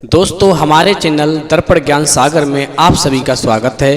दोस्तों हमारे चैनल दर्पण ज्ञान सागर में आप सभी का स्वागत है।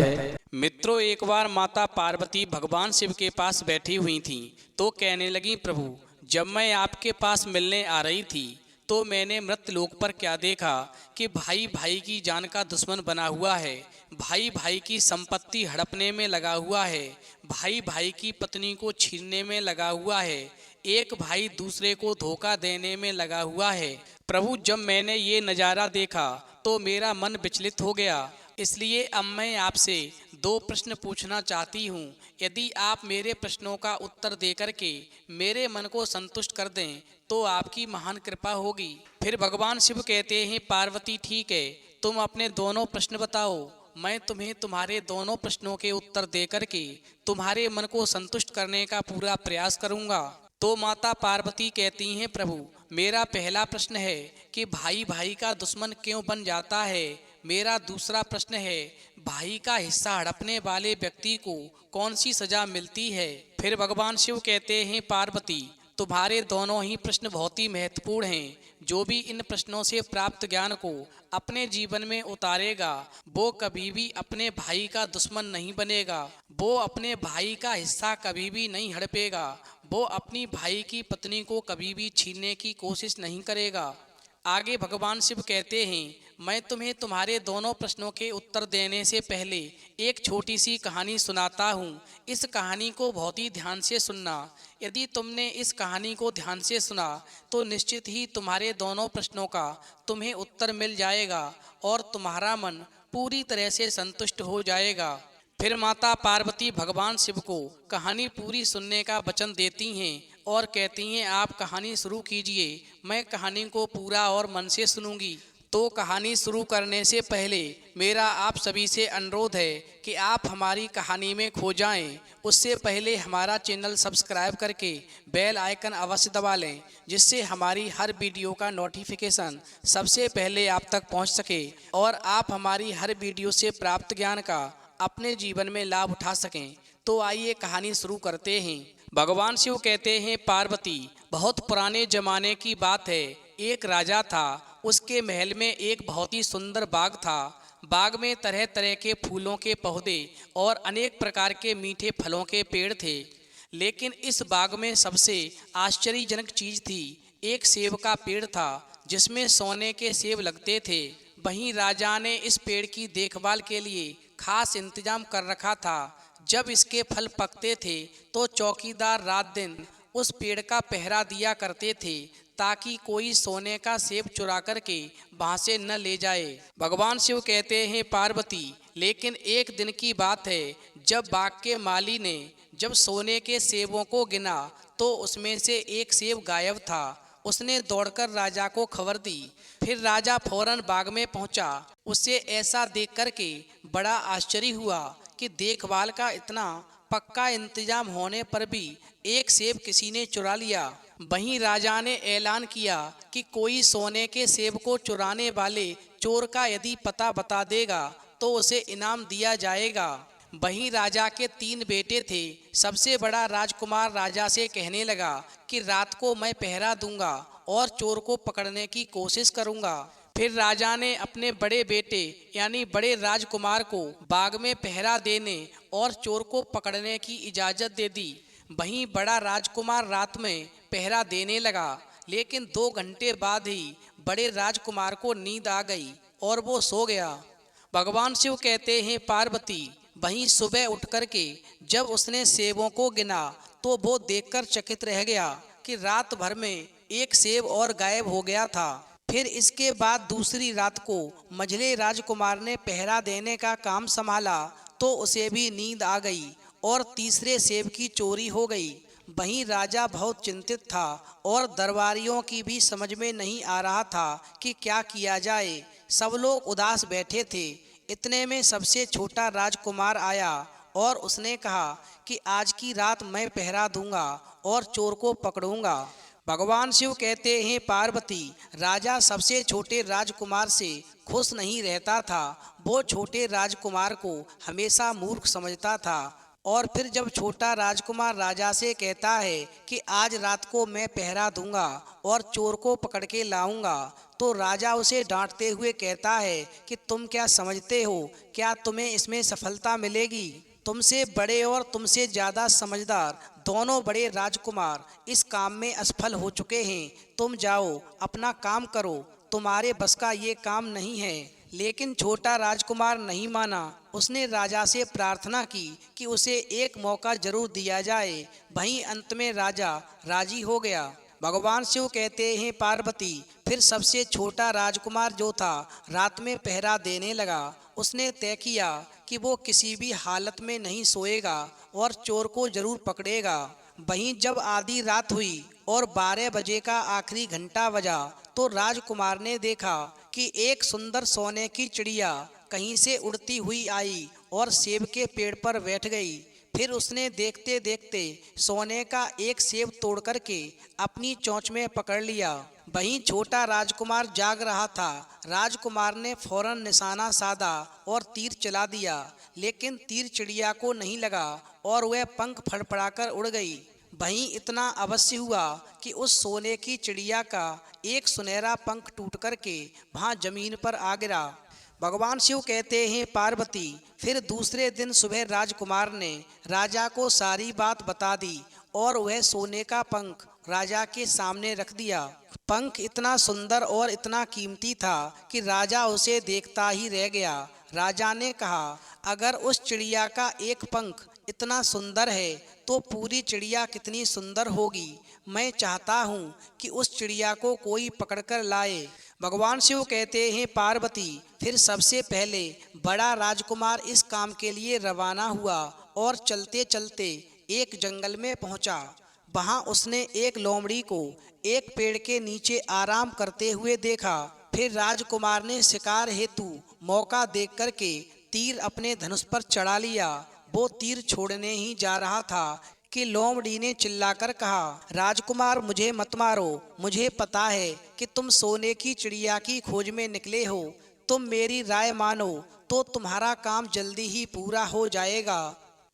मित्रों, एक बार माता पार्वती भगवान शिव के पास बैठी हुई थीं तो कहने लगी, प्रभु जब मैं आपके पास मिलने आ रही थी तो मैंने मृतलोक पर क्या देखा कि भाई भाई की जान का दुश्मन बना हुआ है, भाई भाई की संपत्ति हड़पने में लगा हुआ है, भाई भाई की पत्नी को छीनने में लगा हुआ है, एक भाई दूसरे को धोखा देने में लगा हुआ है। प्रभु जब मैंने ये नज़ारा देखा तो मेरा मन विचलित हो गया। इसलिए अब मैं आपसे दो प्रश्न पूछना चाहती हूँ। यदि आप मेरे प्रश्नों का उत्तर दे करके मेरे मन को संतुष्ट कर दें तो आपकी महान कृपा होगी। फिर भगवान शिव कहते हैं, पार्वती ठीक है, तुम अपने दोनों प्रश्न बताओ, मैं तुम्हें तुम्हारे दोनों प्रश्नों के उत्तर दे करके तुम्हारे मन को संतुष्ट करने का पूरा प्रयास करूँगा। तो माता पार्वती कहती हैं, प्रभु मेरा पहला प्रश्न है कि भाई भाई का दुश्मन क्यों बन जाता है। मेरा दूसरा प्रश्न है, भाई का हिस्सा हड़पने वाले व्यक्ति को कौन सी सजा मिलती है। फिर भगवान शिव कहते हैं, पार्वती तुम्हारे दोनों ही प्रश्न बहुत ही महत्वपूर्ण हैं। जो भी इन प्रश्नों से प्राप्त ज्ञान को अपने जीवन में उतारेगा वो कभी भी अपने भाई का दुश्मन नहीं बनेगा, वो अपने भाई का हिस्सा कभी भी नहीं हड़पेगा, वो अपनी भाई की पत्नी को कभी भी छीनने की कोशिश नहीं करेगा। आगे भगवान शिव कहते हैं, मैं तुम्हें तुम्हारे दोनों प्रश्नों के उत्तर देने से पहले एक छोटी सी कहानी सुनाता हूँ। इस कहानी को बहुत ही ध्यान से सुनना। यदि तुमने इस कहानी को ध्यान से सुना तो निश्चित ही तुम्हारे दोनों प्रश्नों का तुम्हें उत्तर मिल जाएगा और तुम्हारा मन पूरी तरह से संतुष्ट हो जाएगा। फिर माता पार्वती भगवान शिव को कहानी पूरी सुनने का वचन देती हैं और कहती हैं, आप कहानी शुरू कीजिए, मैं कहानी को पूरा और मन से सुनूंगी। तो कहानी शुरू करने से पहले मेरा आप सभी से अनुरोध है कि आप हमारी कहानी में खो जाएं। उससे पहले हमारा चैनल सब्सक्राइब करके बेल आइकन अवश्य दबा लें, जिससे हमारी हर वीडियो का नोटिफिकेशन सबसे पहले आप तक पहुंच सके और आप हमारी हर वीडियो से प्राप्त ज्ञान का अपने जीवन में लाभ उठा सकें। तो आइए कहानी शुरू करते हैं। भगवान शिव कहते हैं, पार्वती बहुत पुराने जमाने की बात है। एक राजा था, उसके महल में एक बहुत ही सुंदर बाग था। बाग में तरह तरह के फूलों के पौधे और अनेक प्रकार के मीठे फलों के पेड़ थे। लेकिन इस बाग में सबसे आश्चर्यजनक चीज थी, एक सेब का पेड़ था जिसमें सोने के सेब लगते थे। वहीं राजा ने इस पेड़ की देखभाल के लिए खास इंतजाम कर रखा था। जब इसके फल पकते थे तो चौकीदार रात दिन उस पेड़ का पहरा दिया करते थे ताकि कोई सोने का सेब चुरा करके वहां से न ले जाए। भगवान शिव कहते हैं, पार्वती लेकिन एक दिन की बात है, जब बाग के माली ने जब सोने के सेबों को गिना तो उसमें से एक सेब गायब था। उसने दौड़कर राजा को खबर दी। फिर राजा फौरन बाग में पहुंचा। उसे ऐसा देख करके बड़ा आश्चर्य हुआ कि देखभाल का इतना पक्का इंतजाम होने पर भी एक सेब किसी ने चुरा लिया। वहीं राजा ने ऐलान किया कि कोई सोने के सेब को चुराने वाले चोर का यदि पता बता देगा तो उसे इनाम दिया जाएगा। वहीं राजा के 3 बेटे थे। सबसे बड़ा राजकुमार राजा से कहने लगा कि रात को मैं पहरा दूंगा और चोर को पकड़ने की कोशिश करूंगा। फिर राजा ने अपने बड़े बेटे यानी बड़े राजकुमार को बाग में पहरा देने और चोर को पकड़ने की इजाज़त दे दी। वहीं बड़ा राजकुमार रात में पहरा देने लगा, लेकिन 2 घंटे बाद ही बड़े राजकुमार को नींद आ गई और वो सो गया। भगवान शिव कहते हैं, पार्वती वहीं सुबह उठ करके जब उसने सेबों को गिना तो वो देखकर चकित रह गया कि रात भर में एक सेब और गायब हो गया था। फिर इसके बाद दूसरी रात को मझले राजकुमार ने पहरा देने का काम संभाला तो उसे भी नींद आ गई और तीसरे सेब की चोरी हो गई। वहीं राजा बहुत चिंतित था और दरबारियों की भी समझ में नहीं आ रहा था कि क्या किया जाए। सब लोग उदास बैठे थे। इतने में सबसे छोटा राजकुमार आया और उसने कहा कि आज की रात मैं पहरा दूंगा और चोर को पकड़ूंगा। भगवान शिव कहते हैं, पार्वती राजा सबसे छोटे राजकुमार से खुश नहीं रहता था। वो छोटे राजकुमार को हमेशा मूर्ख समझता था। और फिर जब छोटा राजकुमार राजा से कहता है कि आज रात को मैं पहरा दूंगा और चोर को पकड़ के लाऊंगा, तो राजा उसे डांटते हुए कहता है कि तुम क्या समझते हो, क्या तुम्हें इसमें सफलता मिलेगी? तुमसे बड़े और तुमसे ज़्यादा समझदार दोनों बड़े राजकुमार इस काम में असफल हो चुके हैं। तुम जाओ, अपना काम करो, तुम्हारे बस का ये काम नहीं है। लेकिन छोटा राजकुमार नहीं माना। उसने राजा से प्रार्थना की कि उसे एक मौका जरूर दिया जाए। वहीं अंत में राजा राजी हो गया। भगवान शिव कहते हैं, पार्वती, फिर सबसे छोटा राजकुमार जो था रात में पहरा देने लगा। उसने तय किया कि वो किसी भी हालत में नहीं सोएगा और चोर को जरूर पकड़ेगा। वहीं जब आधी रात हुई और 12 बजे का आखिरी घंटा बजा, तो राजकुमार ने देखा कि एक सुंदर सोने की चिड़िया कहीं से उड़ती हुई आई और सेब के पेड़ पर बैठ गई। फिर उसने देखते देखते सोने का एक सेब तोड़ करके अपनी चोंच में पकड़ लिया। वहीं छोटा राजकुमार जाग रहा था। राजकुमार ने फौरन निशाना साधा और तीर चला दिया, लेकिन तीर चिड़िया को नहीं लगा और वह पंख फड़फड़ाकर उड़ गई। वहीं इतना अवश्य हुआ कि उस सोने की चिड़िया का एक सुनहरा पंख टूट करके वहाँ जमीन पर आ गिरा। भगवान शिव कहते हैं, पार्वती, फिर दूसरे दिन सुबह राजकुमार ने राजा को सारी बात बता दी और वह सोने का पंख राजा के सामने रख दिया। पंख इतना सुंदर और इतना कीमती था कि राजा उसे देखता ही रह गया। राजा ने कहा, अगर उस चिड़िया का एक पंख इतना सुंदर है तो पूरी चिड़िया कितनी सुंदर होगी। मैं चाहता हूँ कि उस चिड़िया को कोई पकड़कर लाए। भगवान शिव कहते हैं, पार्वती, फिर सबसे पहले बड़ा राजकुमार इस काम के लिए रवाना हुआ और चलते चलते एक जंगल में पहुंचा। वहां उसने एक लोमड़ी को एक पेड़ के नीचे आराम करते हुए देखा। फिर राजकुमार ने शिकार हेतु मौका देख करके तीर अपने धनुष पर चढ़ा लिया। वो तीर छोड़ने ही जा रहा था कि लोमड़ी ने चिल्लाकर कहा, राजकुमार, मुझे मत मारो। मुझे पता है कि तुम सोने की चिड़िया की खोज में निकले हो। तुम मेरी राय मानो तो तुम्हारा काम जल्दी ही पूरा हो जाएगा।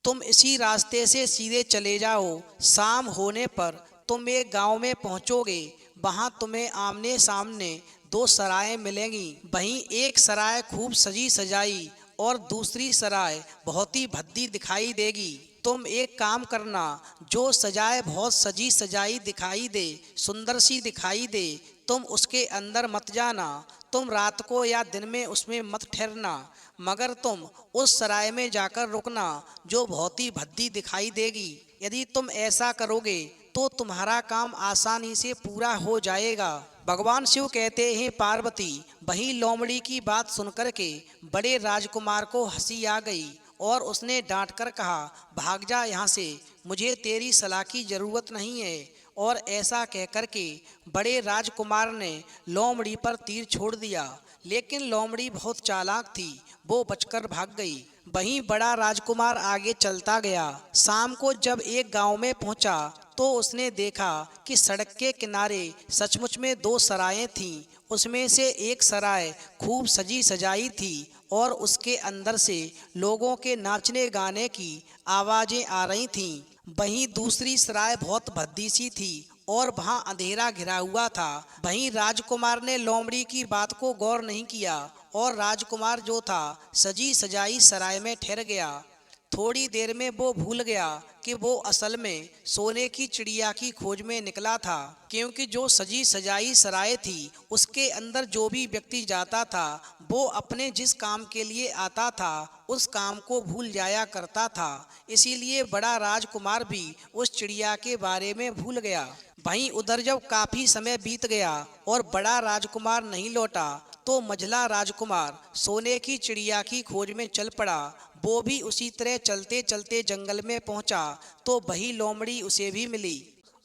तुम इसी रास्ते से सीधे चले जाओ। शाम होने पर तुम एक गांव में पहुंचोगे। वहां तुम्हें आमने सामने 2 सराय मिलेंगी। वहीं एक सराय खूब सजी सजाई और दूसरी सराय बहुत ही भद्दी दिखाई देगी। तुम एक काम करना, जो सजाए बहुत सजी सजाई दिखाई दे, सुंदर सी दिखाई दे, तुम उसके अंदर मत जाना। तुम रात को या दिन में उसमें मत ठहरना, मगर तुम उस सराय में जाकर रुकना जो बहुत ही भद्दी दिखाई देगी। यदि तुम ऐसा करोगे तो तुम्हारा काम आसानी से पूरा हो जाएगा। भगवान शिव कहते हैं, पार्वती, वही लोमड़ी की बात सुनकर के बड़े राजकुमार को हंसी आ गई और उसने डांट कर कहा, भाग जा यहाँ से, मुझे तेरी सलाह की जरूरत नहीं है। और ऐसा कहकर के बड़े राजकुमार ने लोमड़ी पर तीर छोड़ दिया, लेकिन लोमड़ी बहुत चालाक थी, वो बचकर भाग गई। वहीं बड़ा राजकुमार आगे चलता गया। शाम को जब एक गांव में पहुंचा तो उसने देखा कि सड़क के किनारे सचमुच में 2 सरायें थीं। उसमें से एक सराय खूब सजी सजाई थी और उसके अंदर से लोगों के नाचने गाने की आवाज़ें आ रही थीं। वहीं दूसरी सराय बहुत भद्दी सी थी और वहां अंधेरा घिरा हुआ था। वहीं राजकुमार ने लोमड़ी की बात को गौर नहीं किया और राजकुमार जो था सजी सजाई सराय में ठहर गया। थोड़ी देर में वो भूल गया कि वो असल में सोने की चिड़िया की खोज में निकला था, क्योंकि जो सजी सजाई सराय थी उसके अंदर जो भी व्यक्ति जाता था वो अपने जिस काम के लिए आता था उस काम को भूल जाया करता था। इसीलिए बड़ा राजकुमार भी उस चिड़िया के बारे में भूल गया। वहीं उधर जब काफी समय बीत गया और बड़ा राजकुमार नहीं लौटा तो मझला राजकुमार सोने की चिड़िया की खोज में चल पड़ा। वो भी उसी तरह चलते चलते जंगल में पहुंचा तो वही लोमड़ी उसे भी मिली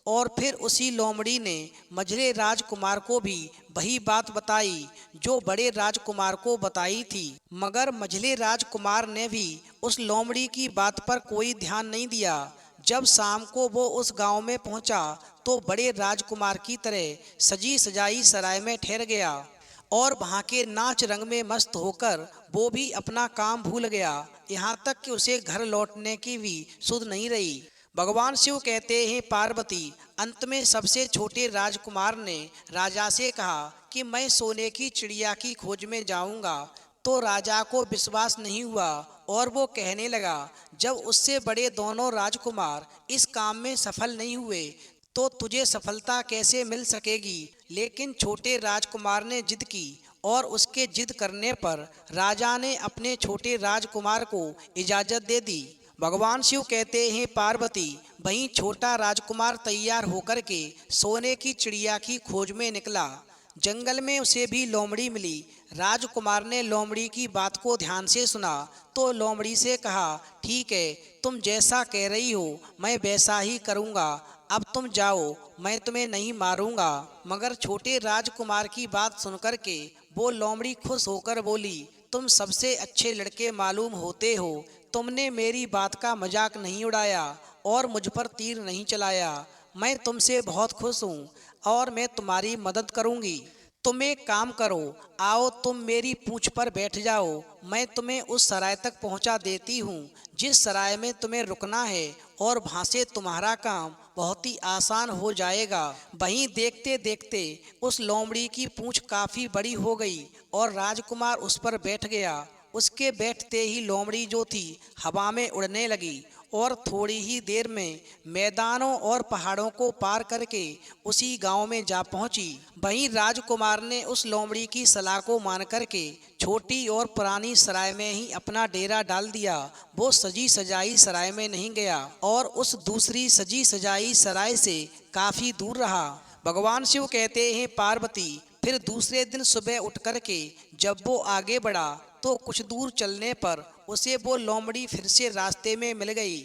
और फिर उसी लोमड़ी ने मझले राजकुमार को भी वही बात बताई जो बड़े राजकुमार को बताई थी। मगर मझले राजकुमार ने भी उस लोमड़ी की बात पर कोई ध्यान नहीं दिया। जब शाम को वो उस गांव में पहुंचा तो बड़े राजकुमार की तरह सजी सजाई सराय में ठहर गया और वहाँ के नाच रंग में मस्त होकर वो भी अपना काम भूल गया। यहाँ तक कि उसे घर लौटने की भी सुध नहीं रही। भगवान शिव कहते हैं पार्वती, अंत में सबसे छोटे राजकुमार ने राजा से कहा कि मैं सोने की चिड़िया की खोज में जाऊंगा। तो राजा को विश्वास नहीं हुआ और वो कहने लगा, जब उससे बड़े दोनों राजकुमार इस काम में सफल नहीं हुए तो तुझे सफलता कैसे मिल सकेगी। लेकिन छोटे राजकुमार ने जिद की और उसके जिद करने पर राजा ने अपने छोटे राजकुमार को इजाज़त दे दी। भगवान शिव कहते हैं पार्वती, वहीं छोटा राजकुमार तैयार होकर के सोने की चिड़िया की खोज में निकला। जंगल में उसे भी लोमड़ी मिली। राजकुमार ने लोमड़ी की बात को ध्यान से सुना तो लोमड़ी से कहा, ठीक है, तुम जैसा कह रही हो मैं वैसा ही करूँगा। अब तुम जाओ, मैं तुम्हें नहीं मारूंगा। मगर छोटे राजकुमार की बात सुनकर के वो लोमड़ी खुश होकर बोली, तुम सबसे अच्छे लड़के मालूम होते हो। तुमने मेरी बात का मजाक नहीं उड़ाया और मुझ पर तीर नहीं चलाया। मैं तुमसे बहुत खुश हूँ और मैं तुम्हारी मदद करूँगी। तुम एक काम करो, आओ तुम मेरी पूंछ पर बैठ जाओ। मैं तुम्हें उस सराय तक पहुंचा देती हूँ जिस सराय में तुम्हें रुकना है और वहाँ से तुम्हारा काम बहुत ही आसान हो जाएगा। वहीं देखते देखते उस लोमड़ी की पूंछ काफ़ी बड़ी हो गई और राजकुमार उस पर बैठ गया। उसके बैठते ही लोमड़ी जो थी हवा में उड़ने लगी और थोड़ी ही देर में मैदानों और पहाड़ों को पार करके उसी गांव में जा पहुंची। वहीं राजकुमार ने उस लोमड़ी की सलाह को मान करके छोटी और पुरानी सराय में ही अपना डेरा डाल दिया। वो सजी सजाई सराय में नहीं गया और उस दूसरी सजी सजाई सराय से काफ़ी दूर रहा। भगवान शिव कहते हैं पार्वती, फिर दूसरे दिन सुबह उठ करके जब वो आगे बढ़ा तो कुछ दूर चलने पर उसे वो लोमड़ी फिर से रास्ते में मिल गई।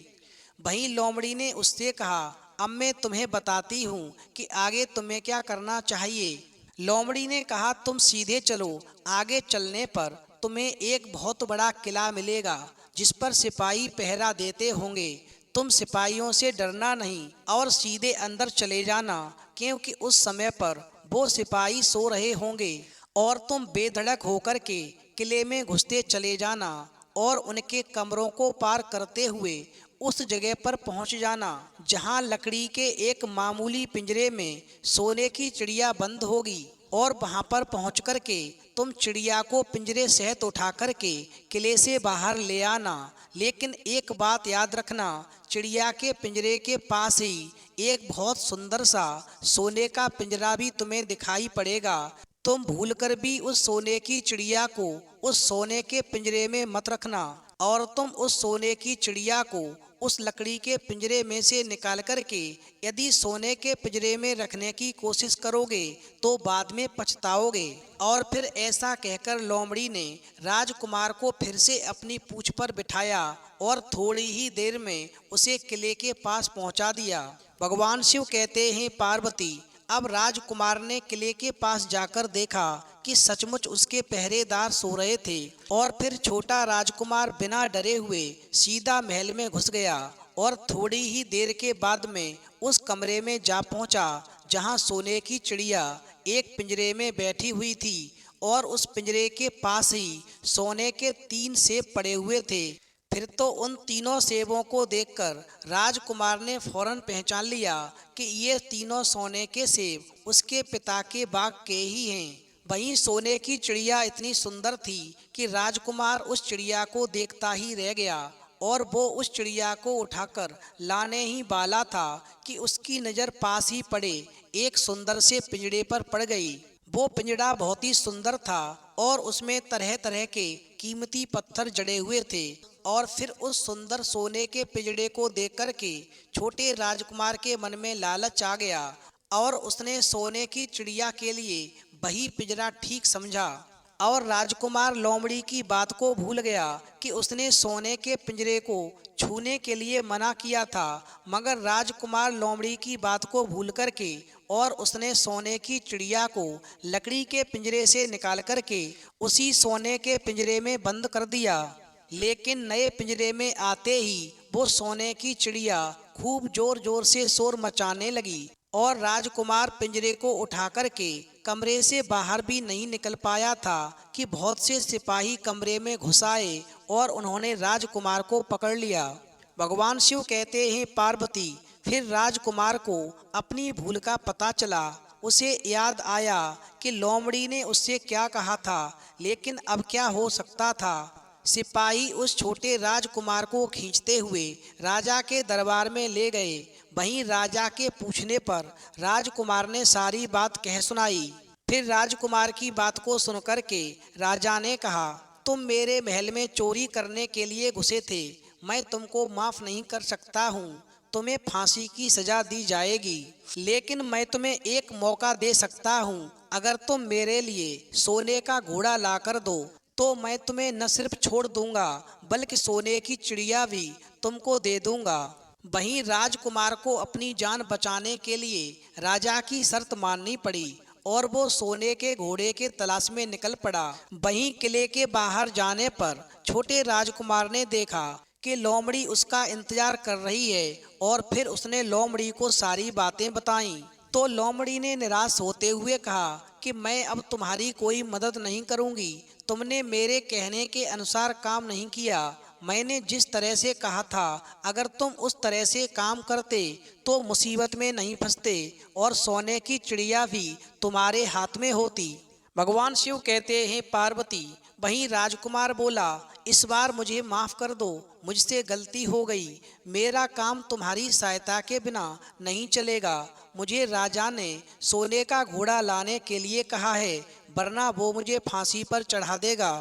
वहीं लोमड़ी ने उससे कहा, अब मैं तुम्हें बताती हूँ कि आगे तुम्हें क्या करना चाहिए। लोमड़ी ने कहा, तुम सीधे चलो। आगे चलने पर तुम्हें एक बहुत बड़ा किला मिलेगा जिस पर सिपाही पहरा देते होंगे। तुम सिपाहियों से डरना नहीं और सीधे अंदर चले जाना, क्योंकि उस समय पर वो सिपाही सो रहे होंगे और तुम बेधड़क होकर के किले में घुसते चले जाना और उनके कमरों को पार करते हुए उस जगह पर पहुंच जाना जहां लकड़ी के एक मामूली पिंजरे में सोने की चिड़िया बंद होगी। और वहां पर पहुंच कर के तुम चिड़िया को पिंजरे सहित उठा कर के किले से बाहर ले आना। लेकिन एक बात याद रखना, चिड़िया के पिंजरे के पास ही एक बहुत सुंदर सा सोने का पिंजरा भी तुम्हें दिखाई पड़ेगा। तुम भूलकर भी उस सोने की चिड़िया को उस सोने के पिंजरे में मत रखना और तुम उस सोने की चिड़िया को उस लकड़ी के पिंजरे में से निकाल कर के यदि सोने के पिंजरे में रखने की कोशिश करोगे तो बाद में पछताओगे। और फिर ऐसा कहकर लोमड़ी ने राजकुमार को फिर से अपनी पूंछ पर बिठाया और थोड़ी ही देर में उसे किले के पास पहुंचा दिया। भगवान शिव कहते हैं पार्वती, अब राजकुमार ने किले के पास जाकर देखा कि सचमुच उसके पहरेदार सो रहे थे और फिर छोटा राजकुमार बिना डरे हुए सीधा महल में घुस गया और थोड़ी ही देर के बाद में उस कमरे में जा पहुंचा जहां सोने की चिड़िया एक पिंजरे में बैठी हुई थी और उस पिंजरे के पास ही सोने के 3 सेब पड़े हुए थे। फिर तो उन तीनों सेबों को देखकर राजकुमार ने फौरन पहचान लिया कि ये तीनों सोने के सेब उसके पिता के बाग के ही हैं। वहीं सोने की चिड़िया इतनी सुंदर थी कि राजकुमार उस चिड़िया को देखता ही रह गया और वो उस चिड़िया को उठाकर लाने ही वाला था कि उसकी नज़र पास ही पड़े एक सुंदर से पिंजड़े पर पड़ गई। वो पिंजड़ा बहुत ही सुंदर था और उसमें तरह तरह के कीमती पत्थर जड़े हुए थे। और फिर उस सुंदर सोने के पिंजड़े को देख कर के छोटे राजकुमार के मन में लालच आ गया और उसने सोने की चिड़िया के लिए वही पिंजरा ठीक समझा। और राजकुमार लोमड़ी की बात को भूल गया कि उसने सोने के पिंजरे को छूने के लिए मना किया था, मगर राजकुमार लोमड़ी की बात को भूल करके और उसने सोने की चिड़िया को लकड़ी के पिंजरे से निकाल करके उसी सोने के पिंजरे में बंद कर दिया। लेकिन नए पिंजरे में आते ही वो सोने की चिड़िया खूब जोर जोर से शोर मचाने लगी और राजकुमार पिंजरे को उठा करके कमरे से बाहर भी नहीं निकल पाया था कि बहुत से सिपाही कमरे में घुस आए और उन्होंने राजकुमार को पकड़ लिया। भगवान शिव कहते हैं पार्वती, फिर राजकुमार को अपनी भूल का पता चला। उसे याद आया कि लोमड़ी ने उससे क्या कहा था, लेकिन अब क्या हो सकता था। सिपाही उस छोटे राजकुमार को खींचते हुए राजा के दरबार में ले गए। वहीं राजा के पूछने पर राजकुमार ने सारी बात कह सुनाई। फिर राजकुमार की बात को सुनकर के राजा ने कहा, तुम मेरे महल में चोरी करने के लिए घुसे थे, मैं तुमको माफ नहीं कर सकता हूँ, तुम्हें फांसी की सजा दी जाएगी। लेकिन मैं तुम्हें एक मौका दे सकता हूँ, अगर तुम मेरे लिए सोने का घोड़ा ला कर दो तो मैं तुम्हें न सिर्फ छोड़ दूंगा बल्कि सोने की चिड़िया भी तुमको दे दूंगा। वहीं राजकुमार को अपनी जान बचाने के लिए राजा की शर्त माननी पड़ी और वो सोने के घोड़े के तलाश में निकल पड़ा। वहीं किले के बाहर जाने पर छोटे राजकुमार ने देखा कि लोमड़ी उसका इंतजार कर रही है और फिर उसने लोमड़ी को सारी बातें बताईं। तो लोमड़ी ने निराश होते हुए कहा कि मैं अब तुम्हारी कोई मदद नहीं करूंगी, तुमने मेरे कहने के अनुसार काम नहीं किया। मैंने जिस तरह से कहा था, अगर तुम उस तरह से काम करते तो मुसीबत में नहीं फंसते और सोने की चिड़िया भी तुम्हारे हाथ में होती। भगवान शिव कहते हैं पार्वती, वहीं राजकुमार बोला, इस बार मुझे माफ़ कर दो, मुझसे गलती हो गई, मेरा काम तुम्हारी सहायता के बिना नहीं चलेगा। मुझे राजा ने सोने का घोड़ा लाने के लिए कहा है, वरना वो मुझे फांसी पर चढ़ा देगा।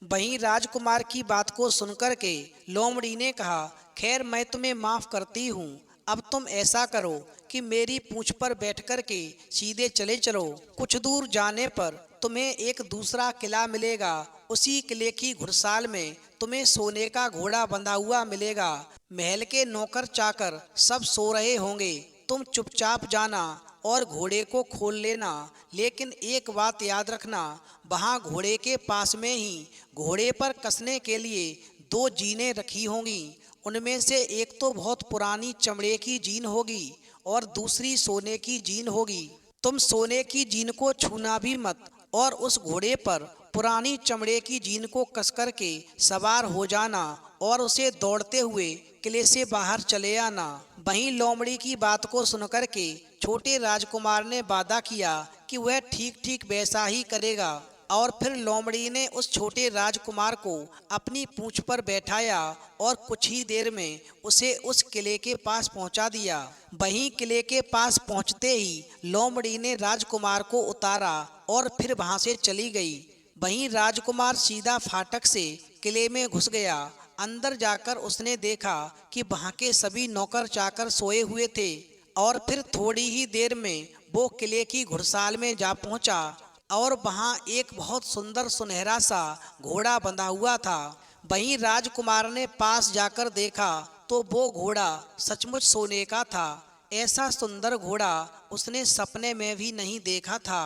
वहीं राजकुमार की बात को सुनकर के लोमड़ी ने कहा, खैर मैं तुम्हें माफ़ करती हूँ, अब तुम ऐसा करो कि मेरी पूंछ पर बैठ कर के सीधे चले चलो। कुछ दूर जाने पर तुम्हें एक दूसरा किला मिलेगा, उसी किले की घुड़साल में तुम्हें सोने का घोड़ा बंधा हुआ मिलेगा। महल के नौकर चाकर सब सो रहे होंगे, तुम चुपचाप जाना और घोड़े को खोल लेना। लेकिन एक बात याद रखना, वहाँ घोड़े के पास में ही घोड़े पर कसने के लिए 2 जीनें रखी होंगी। उनमें से एक तो बहुत पुरानी चमड़े की जीन होगी और दूसरी सोने की जीन होगी। तुम सोने की जीन को छूना भी मत और उस घोड़े पर पुरानी चमड़े की जीन को कस कर के सवार हो जाना और उसे दौड़ते हुए किले से बाहर चले आना। वहीं लोमड़ी की बात को सुनकर के छोटे राजकुमार ने वादा किया कि वह ठीक ठीक वैसा ही करेगा और फिर लोमड़ी ने उस छोटे राजकुमार को अपनी पूंछ पर बैठाया और कुछ ही देर में उसे उस किले के पास पहुंचा दिया। वहीं किले के पास पहुंचते ही लोमड़ी ने राजकुमार को उतारा और फिर वहां से चली गई। वहीं राजकुमार सीधा फाटक से किले में घुस गया। अंदर जाकर उसने देखा कि वहां के सभी नौकर चाकर सोए हुए थे और फिर थोड़ी ही देर में वो किले की घुड़साल में जा पहुंचा और वहां एक बहुत सुंदर सुनहरा सा घोड़ा बंधा हुआ था। वहीं राजकुमार ने पास जाकर देखा तो वो घोड़ा सचमुच सोने का था। ऐसा सुंदर घोड़ा उसने सपने में भी नहीं देखा था।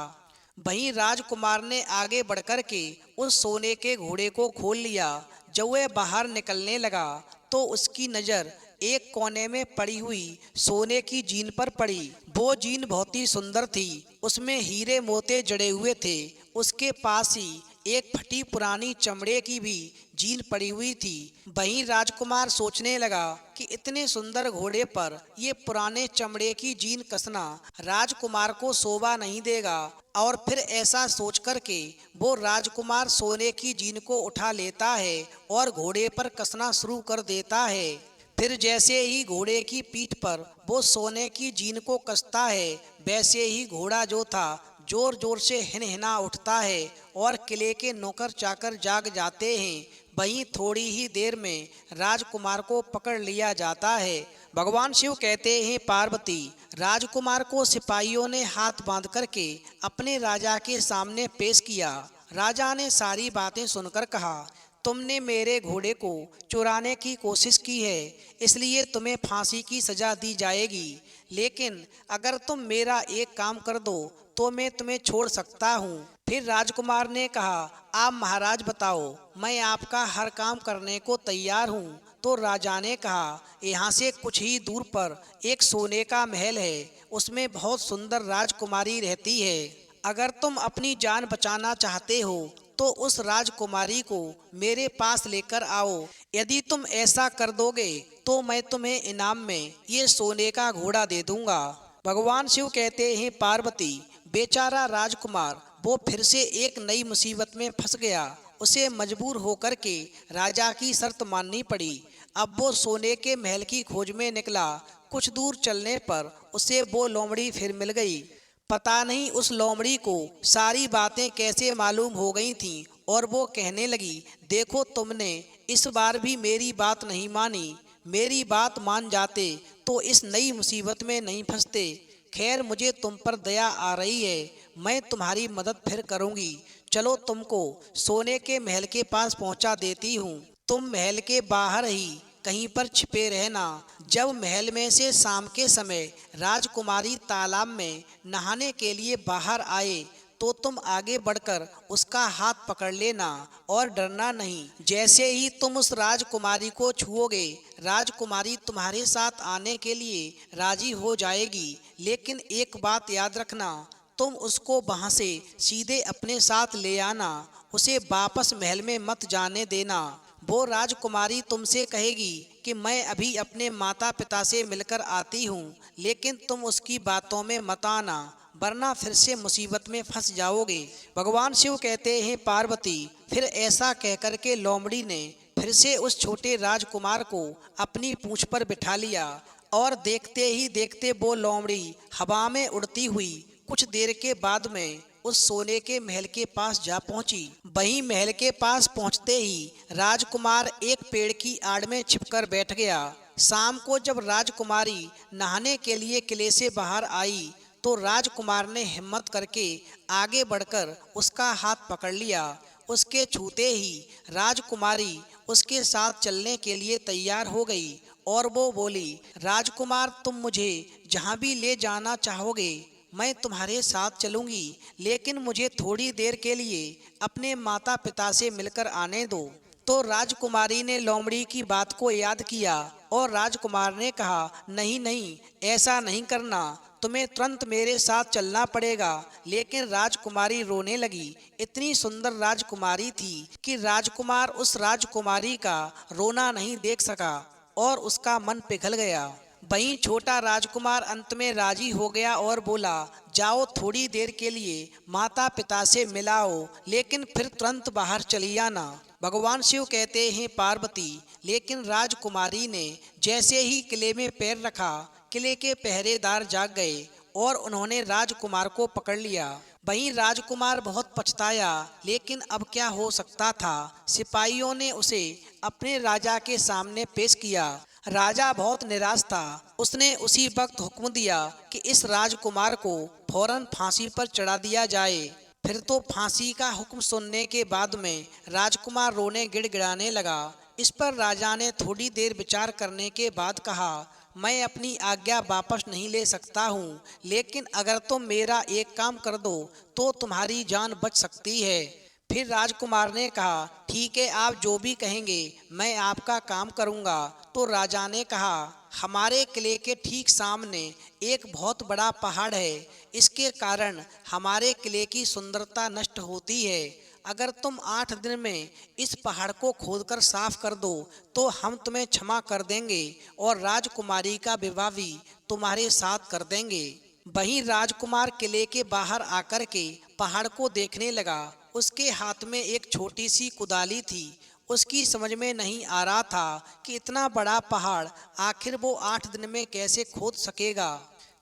वहीं राजकुमार ने आगे बढ़कर के उस सोने के घोड़े को खोल लिया। जब वह बाहर निकलने लगा तो उसकी नज़र एक कोने में पड़ी हुई सोने की जीन पर पड़ी। वो जीन बहुत ही सुंदर थी, उसमें हीरे मोती जड़े हुए थे। उसके पास ही एक फटी पुरानी चमड़े की भी जीन पड़ी हुई थी। वहीं राजकुमार सोचने लगा कि इतने सुंदर घोड़े पर ये पुराने चमड़े की जीन कसना राजकुमार को शोभा नहीं देगा और फिर ऐसा सोच करके वो राजकुमार सोने की जीन को उठा लेता है और घोड़े पर कसना शुरू कर देता है। फिर जैसे ही घोड़े की पीठ पर वो सोने की जीन को कसता है, वैसे ही घोड़ा जो था जोर जोर से हिनहिना उठता है और किले के नौकर चाकर जाग जाते हैं। वहीं थोड़ी ही देर में राजकुमार को पकड़ लिया जाता है। भगवान शिव कहते हैं पार्वती, राजकुमार को सिपाहियों ने हाथ बांध करके अपने राजा के सामने पेश किया। राजा ने सारी बातें सुनकर कहा, तुमने मेरे घोड़े को चुराने की कोशिश की है, इसलिए तुम्हें फांसी की सजा दी जाएगी। लेकिन अगर तुम मेरा एक काम कर दो तो मैं तुम्हें छोड़ सकता हूँ। फिर राजकुमार ने कहा, आप महाराज बताओ, मैं आपका हर काम करने को तैयार हूँ। तो राजा ने कहा, यहाँ से कुछ ही दूर पर एक सोने का महल है, उसमें बहुत सुंदर राजकुमारी रहती है। अगर तुम अपनी जान बचाना चाहते हो तो उस राजकुमारी को मेरे पास लेकर आओ। यदि तुम ऐसा कर दोगे तो मैं तुम्हें इनाम में ये सोने का घोड़ा दे दूंगा। भगवान शिव कहते हैं, पार्वती, बेचारा राजकुमार वो फिर से एक नई मुसीबत में फंस गया। उसे मजबूर होकर के राजा की शर्त माननी पड़ी। अब वो सोने के महल की खोज में निकला। कुछ दूर चलने पर उसे वो लोमड़ी फिर मिल गई। पता नहीं उस लोमड़ी को सारी बातें कैसे मालूम हो गई थीं और वो कहने लगी, देखो तुमने इस बार भी मेरी बात नहीं मानी। मेरी बात मान जाते तो इस नई मुसीबत में नहीं फंसते। खैर, मुझे तुम पर दया आ रही है, मैं तुम्हारी मदद फिर करूंगी। चलो, तुमको सोने के महल के पास पहुंचा देती हूँ। तुम महल के बाहर ही कहीं पर छिपे रहना। जब महल में से शाम के समय राजकुमारी तालाब में नहाने के लिए बाहर आए तो तुम आगे बढ़कर उसका हाथ पकड़ लेना और डरना नहीं। जैसे ही तुम उस राजकुमारी को छुओगे, राजकुमारी तुम्हारे साथ आने के लिए राजी हो जाएगी। लेकिन एक बात याद रखना, तुम उसको वहाँ से सीधे अपने साथ ले आना। उसे वापस महल में मत जाने देना। वो राजकुमारी तुमसे कहेगी कि मैं अभी अपने माता पिता से मिलकर आती हूँ, लेकिन तुम उसकी बातों में मत आना, वरना फिर से मुसीबत में फंस जाओगे। भगवान शिव कहते हैं, पार्वती, फिर ऐसा कहकर के लोमड़ी ने फिर से उस छोटे राजकुमार को अपनी पूंछ पर बिठा लिया और देखते ही देखते वो लोमड़ी हवा में उड़ती हुई कुछ देर के बाद में उस सोने के महल के पास जा पहुंची। वहीं महल के पास पहुंचते ही राजकुमार एक पेड़ की आड़ में छिपकर बैठ गया। शाम को जब राजकुमारी नहाने के लिए किले से बाहर आई तो राजकुमार ने हिम्मत करके आगे बढ़कर उसका हाथ पकड़ लिया। उसके छूते ही राजकुमारी उसके साथ चलने के लिए तैयार हो गई और वो बोली, राजकुमार, तुम मुझे जहाँ भी ले जाना चाहोगे मैं तुम्हारे साथ चलूंगी, लेकिन मुझे थोड़ी देर के लिए अपने माता पिता से मिलकर आने दो। तो राजकुमारी ने लोमड़ी की बात को याद किया और राजकुमार ने कहा, नहीं नहीं, ऐसा नहीं करना, तुम्हें तुरंत मेरे साथ चलना पड़ेगा। लेकिन राजकुमारी रोने लगी। इतनी सुंदर राजकुमारी थी कि राजकुमार उस राजकुमारी का रोना नहीं देख सका और उसका मन पिघल गया। वहीं छोटा राजकुमार अंत में राजी हो गया और बोला, जाओ, थोड़ी देर के लिए माता पिता से मिलाओ, लेकिन फिर तुरंत बाहर चली आना। भगवान शिव कहते हैं, पार्वती, लेकिन राजकुमारी ने जैसे ही किले में पैर रखा, किले के पहरेदार जाग गए और उन्होंने राजकुमार को पकड़ लिया। वहीं राजकुमार बहुत पछताया, लेकिन अब क्या हो सकता था। सिपाहियों ने उसे अपने राजा के सामने पेश किया। राजा बहुत निराश था। उसने उसी वक्त हुक्म दिया कि इस राजकुमार को फौरन फांसी पर चढ़ा दिया जाए। फिर तो फांसी का हुक्म सुनने के बाद में राजकुमार रोने गिड़गिड़ाने लगा। इस पर राजा ने थोड़ी देर विचार करने के बाद कहा, मैं अपनी आज्ञा वापस नहीं ले सकता हूँ, लेकिन अगर तुम मेरा एक काम कर दो तो तुम्हारी जान बच सकती है। फिर राजकुमार ने कहा, ठीक है, आप जो भी कहेंगे मैं आपका काम करूँगा। तो राजा ने कहा, हमारे किले के ठीक सामने एक बहुत बड़ा पहाड़ है। इसके कारण हमारे किले की सुंदरता नष्ट होती है। अगर तुम 8 दिन में इस पहाड़ को खोदकर साफ कर दो तो हम तुम्हें क्षमा कर देंगे और राजकुमारी का विवाह भी तुम्हारे साथ कर देंगे। वहीं राजकुमार किले के बाहर आकर के पहाड़ को देखने लगा। उसके हाथ में एक छोटी सी कुदाली थी। उसकी समझ में नहीं आ रहा था कि इतना बड़ा पहाड़ आखिर वो 8 दिन में कैसे खोद सकेगा।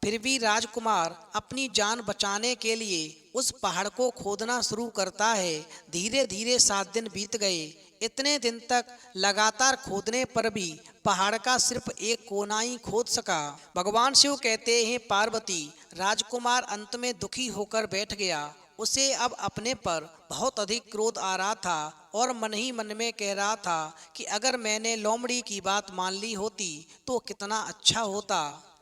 फिर भी राजकुमार अपनी जान बचाने के लिए उस पहाड़ को खोदना शुरू करता है। धीरे धीरे 7 दिन बीत गए। इतने दिन तक लगातार खोदने पर भी पहाड़ का सिर्फ एक कोना ही खोद सका। भगवान शिव कहते हैं, पार्वती, राजकुमार अंत में दुखी होकर बैठ गया। उसे अब अपने पर बहुत अधिक क्रोध आ रहा था और मन ही मन में कह रहा था कि अगर मैंने लोमड़ी की बात मान ली होती तो कितना अच्छा होता।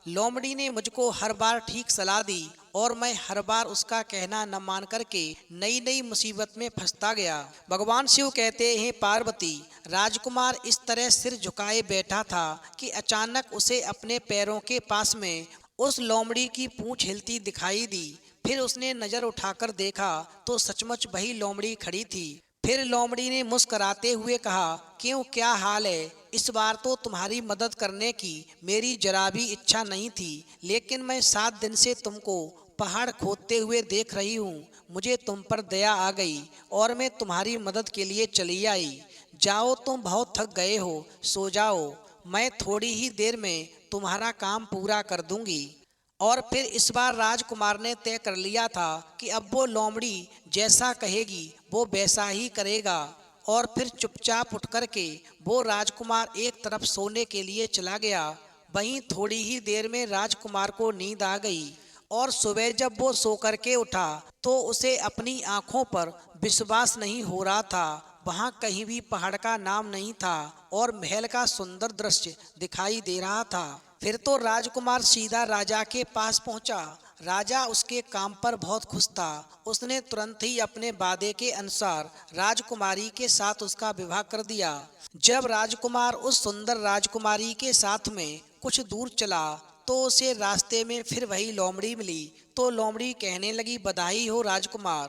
लोमड़ी ने मुझको हर बार ठीक सलाह दी और मैं हर बार उसका कहना न मान करके नई नई मुसीबत में फंसता गया। भगवान शिव कहते हैं, पार्वती, राजकुमार इस तरह सिर झुकाए बैठा था कि अचानक उसे अपने पैरों के पास में उस लोमड़ी की पूंछ हिलती दिखाई दी। फिर उसने नजर उठाकर देखा तो सचमुच वही लोमड़ी खड़ी थी। फिर लोमड़ी ने मुस्कुराते हुए कहा, क्यों, क्या हाल है? इस बार तो तुम्हारी मदद करने की मेरी जरा भी इच्छा नहीं थी, लेकिन मैं 7 दिन से तुमको पहाड़ खोदते हुए देख रही हूँ। मुझे तुम पर दया आ गई और मैं तुम्हारी मदद के लिए चली आई। जाओ, तुम बहुत थक गए हो, सो जाओ। मैं थोड़ी ही देर में तुम्हारा काम पूरा कर दूंगी। और फिर इस बार राजकुमार ने तय कर लिया था कि अब वो लोमड़ी जैसा कहेगी वो वैसा ही करेगा। और फिर चुपचाप उठ करके वो राजकुमार एक तरफ सोने के लिए चला गया। वहीं थोड़ी ही देर में राजकुमार को नींद आ गई और सुबह जब वो सो करके उठा तो उसे अपनी आंखों पर विश्वास नहीं हो रहा था। वहाँ कहीं भी पहाड़ का नाम नहीं था और महल का सुंदर दृश्य दिखाई दे रहा था। फिर तो राजकुमार सीधा राजा के पास पहुंचा। राजा उसके काम पर बहुत खुश था। उसने तुरंत ही अपने वादे के अनुसार राजकुमारी के साथ उसका विवाह कर दिया। जब राजकुमार उस सुंदर राजकुमारी के साथ में कुछ दूर चला तो उसे रास्ते में फिर वही लोमड़ी मिली। तो लोमड़ी कहने लगी, बधाई हो राजकुमार,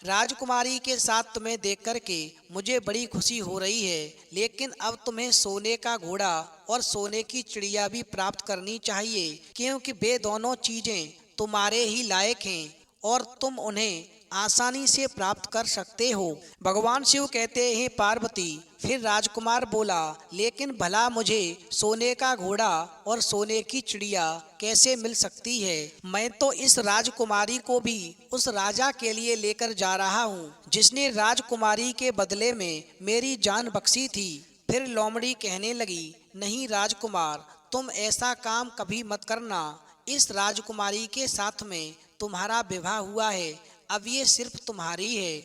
राजकुमारी के साथ तुम्हें देख करके मुझे बड़ी खुशी हो रही है, लेकिन अब तुम्हें सोने का घोड़ा और सोने की चिड़िया भी प्राप्त करनी चाहिए, क्योंकि वे दोनों चीजें तुम्हारे ही लायक हैं और तुम उन्हें आसानी से प्राप्त कर सकते हो। भगवान शिव कहते हैं, पार्वती, फिर राजकुमार बोला, लेकिन भला मुझे सोने का घोड़ा और सोने की चिड़िया कैसे मिल सकती है? मैं तो इस राजकुमारी को भी उस राजा के लिए लेकर जा रहा हूँ जिसने राजकुमारी के बदले में मेरी जान बख्शी थी। फिर लोमड़ी कहने लगी, नहीं राजकुमार, तुम ऐसा काम कभी मत करना। इस राजकुमारी के साथ में तुम्हारा विवाह हुआ है, अब ये सिर्फ तुम्हारी है।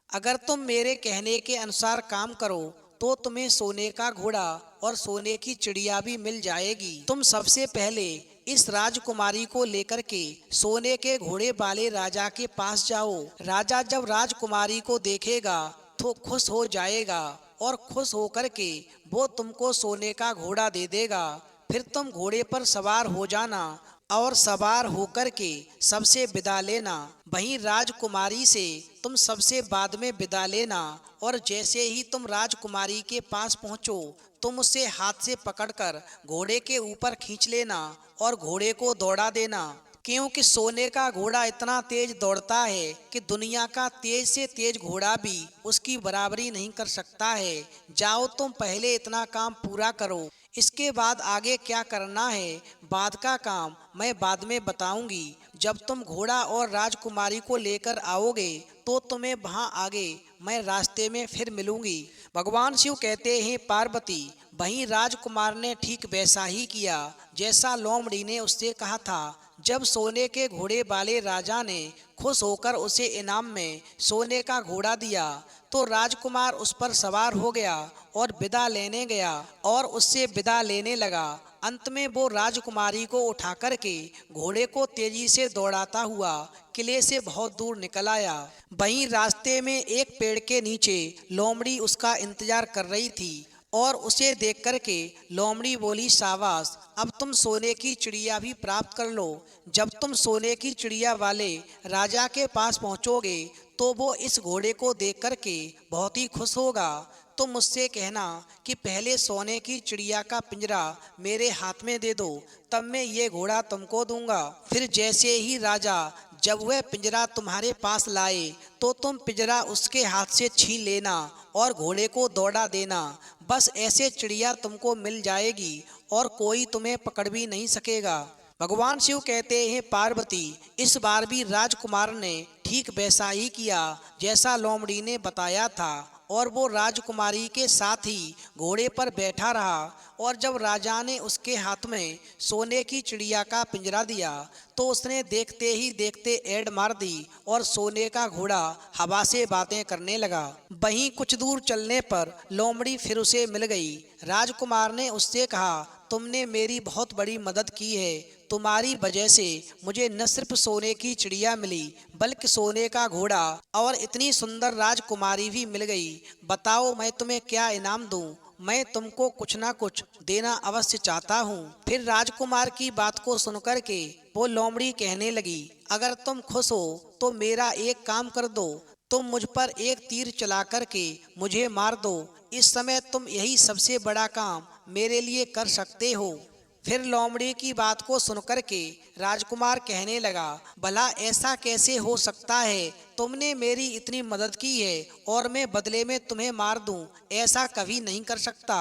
अगर तुम मेरे कहने के अनुसार काम करो तो तुम्हें सोने का घोड़ा और सोने की चिड़िया भी मिल जाएगी। तुम सबसे पहले इस राजकुमारी को लेकर के सोने के घोड़े वाले राजा के पास जाओ। राजा जब राजकुमारी को देखेगा तो खुश हो जाएगा और खुश होकर के वो तुमको सोने का घोड़ा दे देगा। फिर तुम घोड़े पर सवार हो जाना और सवार होकर के सबसे विदा लेना। वहीं राजकुमारी से तुम सबसे बाद में विदा लेना और जैसे ही तुम राजकुमारी के पास पहुंचो तुम उसे हाथ से पकड़कर घोड़े के ऊपर खींच लेना और घोड़े को दौड़ा देना, क्योंकि सोने का घोड़ा इतना तेज दौड़ता है कि दुनिया का तेज से तेज घोड़ा भी उसकी बराबरी नहीं कर सकता है। जाओ, तुम पहले इतना काम पूरा करो, इसके बाद आगे क्या करना है बाद का काम मैं बाद में बताऊंगी। जब तुम घोड़ा और राजकुमारी को लेकर आओगे तो तुम्हें वहां आगे मैं रास्ते में फिर मिलूंगी। भगवान शिव कहते हैं, पार्वती, वहीं राजकुमार ने ठीक वैसा ही किया जैसा लोमड़ी ने उससे कहा था। जब सोने के घोड़े वाले राजा ने खुश होकर उसे इनाम में सोने का घोड़ा दिया तो राजकुमार उस पर सवार हो गया और विदा लेने गया और उससे विदा लेने लगा। अंत में वो राजकुमारी को उठा करके घोड़े को तेजी से दौड़ाता हुआ किले से बहुत दूर निकल आया। वहीं रास्ते में एक पेड़ के नीचे लोमड़ी उसका इंतजार कर रही थी और उसे देख करके लोमड़ी बोली, शाबाश, अब तुम सोने की चिड़िया भी प्राप्त कर लो। जब तुम सोने की चिड़िया वाले राजा के पास पहुंचोगे तो वो इस घोड़े को देख करके बहुत ही खुश होगा। तुम मुझसे कहना कि पहले सोने की चिड़िया का पिंजरा मेरे हाथ में दे दो, तब मैं ये घोड़ा तुमको दूंगा। फिर जैसे ही राजा जब वह पिंजरा तुम्हारे पास लाए तो तुम पिंजरा उसके हाथ से छीन लेना और घोड़े को दौड़ा देना। बस ऐसे चिड़िया तुमको मिल जाएगी और कोई तुम्हें पकड़ भी नहीं सकेगा। भगवान शिव कहते हैं, पार्वती, इस बार भी राजकुमार ने ठीक वैसा ही किया जैसा लोमड़ी ने बताया था और वो राजकुमारी के साथ ही घोड़े पर बैठा रहा। और जब राजा ने उसके हाथ में सोने की चिड़िया का पिंजरा दिया तो उसने देखते ही देखते ऐड मार दी और सोने का घोड़ा हवा से बातें करने लगा। वहीं कुछ दूर चलने पर लोमड़ी फिर उसे मिल गई। राजकुमार ने उससे कहा, तुमने मेरी बहुत बड़ी मदद की है, तुम्हारी वजह से मुझे न सिर्फ सोने की चिड़िया मिली बल्कि सोने का घोड़ा और इतनी सुंदर राजकुमारी भी मिल गई। बताओ मैं तुम्हें क्या इनाम दूं? मैं तुमको कुछ ना कुछ देना अवश्य चाहता हूँ। फिर राजकुमार की बात को सुनकर के वो लोमड़ी कहने लगी, अगर तुम खुश हो तो मेरा एक काम कर दो, तुम मुझ पर एक तीर चला करके मुझे मार दो। इस समय तुम यही सबसे बड़ा काम मेरे लिए कर सकते हो। फिर लोमड़ी की बात को सुनकर के राजकुमार कहने लगा, भला ऐसा कैसे हो सकता है? तुमने मेरी इतनी मदद की है और मैं बदले में तुम्हें मार दूं, ऐसा कभी नहीं कर सकता।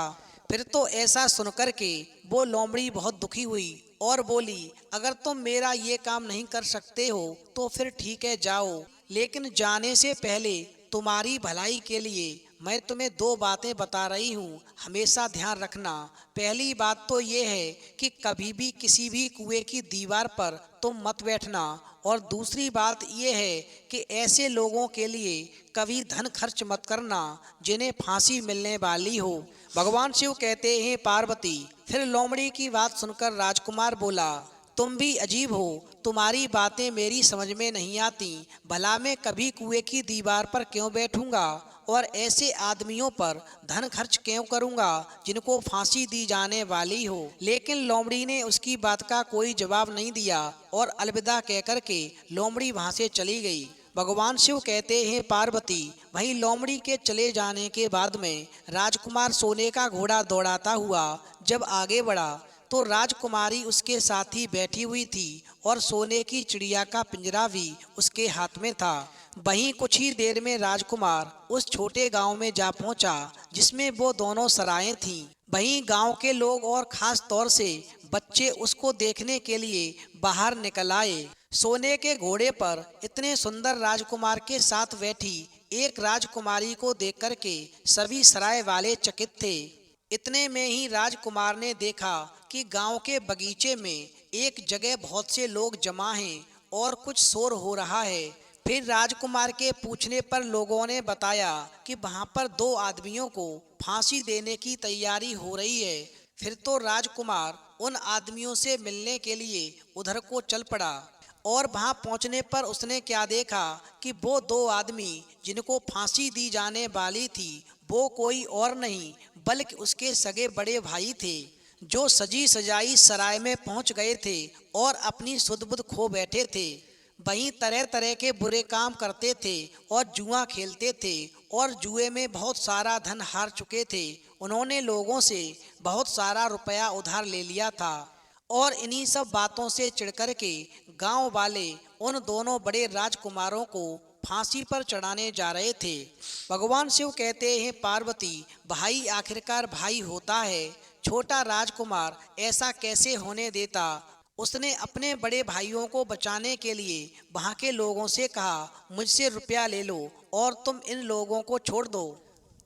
फिर तो ऐसा सुनकर के वो लोमड़ी बहुत दुखी हुई और बोली, अगर तुम मेरा ये काम नहीं कर सकते हो तो फिर ठीक है, जाओ, लेकिन जाने से पहले तुम्हारी भलाई के लिए मैं तुम्हें दो बातें बता रही हूँ, हमेशा ध्यान रखना। पहली बात तो ये है कि कभी भी किसी भी कुएं की दीवार पर तुम मत बैठना, और दूसरी बात ये है कि ऐसे लोगों के लिए कभी धन खर्च मत करना जिन्हें फांसी मिलने वाली हो। भगवान शिव कहते हैं, पार्वती। फिर लोमड़ी की बात सुनकर राजकुमार बोला, तुम भी अजीब हो, तुम्हारी बातें मेरी समझ में नहीं आती। भला मैं कभी कुएं की दीवार पर क्यों बैठूंगा और ऐसे आदमियों पर धन खर्च क्यों करूंगा जिनको फांसी दी जाने वाली हो। लेकिन लोमड़ी ने उसकी बात का कोई जवाब नहीं दिया और अलविदा कहकर के लोमड़ी वहां से चली गई। भगवान शिव कहते हैं, पार्वती। वहीं लोमड़ी के चले जाने के बाद में राजकुमार सोने का घोड़ा दौड़ाता हुआ जब आगे बढ़ा तो राजकुमारी उसके साथ ही बैठी हुई थी और सोने की चिड़िया का पिंजरा भी उसके हाथ में था। वहीं कुछ ही देर में राजकुमार उस छोटे गांव में जा पहुंचा जिसमें वो दोनों सराएं थीं। वहीं गांव के लोग और खास तौर से बच्चे उसको देखने के लिए बाहर निकल आए। सोने के घोड़े पर इतने सुंदर राजकुमार के साथ बैठी एक राजकुमारी को देख करके सभी सराय वाले चकित थे। इतने में ही राजकुमार ने देखा कि गांव के बगीचे में एक जगह बहुत से लोग जमा हैं और कुछ शोर हो रहा है। फिर राजकुमार के पूछने पर लोगों ने बताया कि वहां पर दो आदमियों को फांसी देने की तैयारी हो रही है। फिर तो राजकुमार उन आदमियों से मिलने के लिए उधर को चल पड़ा और वहां पहुंचने पर उसने क्या देखा कि वो दो आदमी जिनको फांसी दी जाने वाली थी वो कोई और नहीं बल्कि उसके सगे बड़े भाई थे, जो सजी सजाई सराय में पहुंच गए थे और अपनी सुध बुध खो बैठे थे। वहीं तरह तरह के बुरे काम करते थे और जुआ खेलते थे और जुए में बहुत सारा धन हार चुके थे। उन्होंने लोगों से बहुत सारा रुपया उधार ले लिया था और इन्हीं सब बातों से चिढ़कर के गांव वाले उन दोनों बड़े राजकुमारों को फांसी पर चढ़ाने जा रहे थे। भगवान शिव कहते हैं, पार्वती, भाई आखिरकार भाई होता है। छोटा राजकुमार ऐसा कैसे होने देता? उसने अपने बड़े भाइयों को बचाने के लिए वहाँ के लोगों से कहा, मुझसे रुपया ले लो और तुम इन लोगों को छोड़ दो।